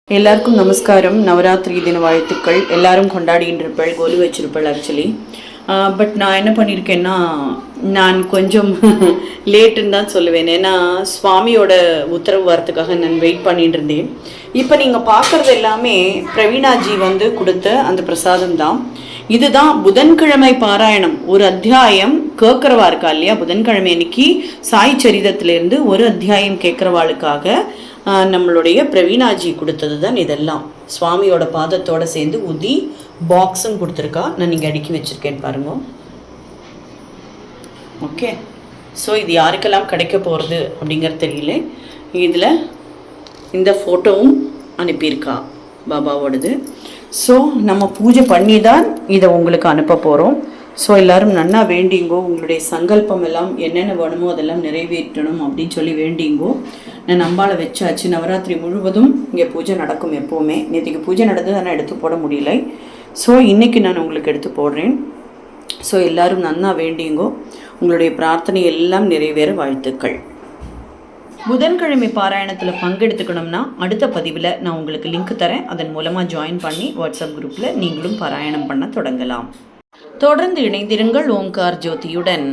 எல்லாருக்கும் நமஸ்காரம். நவராத்திரி தின வாழ்த்துக்கள். எல்லாரும் கொண்டாடிகின்றிருப்பள், கோலு வச்சிருப்பள் ஆக்சுவலி. பட் நான் என்ன பண்ணியிருக்கேன்னா, நான் கொஞ்சம் லேட்டுன்னு தான் சொல்லுவேன். ஏன்னா சுவாமியோட உத்தரவு வரத்துக்காக நான் வெயிட் பண்ணிட்டு இருந்தேன். இப்போ நீங்கள் பார்க்குறது எல்லாமே பிரவீணாஜி கொடுத்த அந்த பிரசாதம் தான். இதுதான் புதன்கிழமை பாராயணம். ஒரு அத்தியாயம் கேட்குறவா இருக்கா இல்லையா, புதன்கிழமை அன்னைக்கு சாய் சரிதத்திலேருந்து ஒரு அத்தியாயம் கேட்குறவாளுக்காக நம்மளுடைய பிரவீணாஜி கொடுத்தது தான் இதெல்லாம். சுவாமியோட பாதத்தோடு சேர்ந்து உதி பாக்ஸும் கொடுத்துருக்கா. நான் இங்கே அடுக்கி வச்சுருக்கேன் பாருங்க. ஓகே, ஸோ இது யாருக்கெல்லாம் கிடைக்க போகிறது அப்படிங்கிறது தெரியல. இதில் இந்த ஃபோட்டோவும் அனுப்பியிருக்கா பாபாவோடது. ஸோ நம்ம பூஜை பண்ணி தான் இதை உங்களுக்கு அனுப்ப போகிறோம். ஸோ எல்லோரும் நன்னா வேண்டிங்கோ. உங்களுடைய சங்கல்பம் எல்லாம் என்னென்ன வேணுமோ அதெல்லாம் நிறைவேற்றணும் அப்படின்னு சொல்லி வேண்டிங்கோ. நான் நம்பால் வச்சாச்சு. நவராத்திரி முழுவதும் இங்கே பூஜை நடக்கும் எப்போவுமே. நேற்றுக்கு பூஜை நடந்தது, ஆனால் எடுத்து போட முடியல. ஸோ இன்றைக்கி நான் உங்களுக்கு எடுத்து போடுறேன். ஸோ எல்லோரும் நன்னா வேண்டிங்கோ. உங்களுடைய பிரார்த்தனை எல்லாம் நிறைவேற வாழ்த்துக்கள். புதன்கிழமை பாராயணத்தில் பங்கெடுத்துக்கணும்னா அடுத்த பதிவில் நான் உங்களுக்கு லிங்க் தரேன். அதன் மூலமாக ஜாயின் பண்ணி வாட்ஸ்அப் குரூப்பில் நீங்களும் பாராயணம் பண்ண தொடங்கலாம். தொடர்ந்து இணைந்திருங்கள் ஓம்கார் ஜோதியுடன்.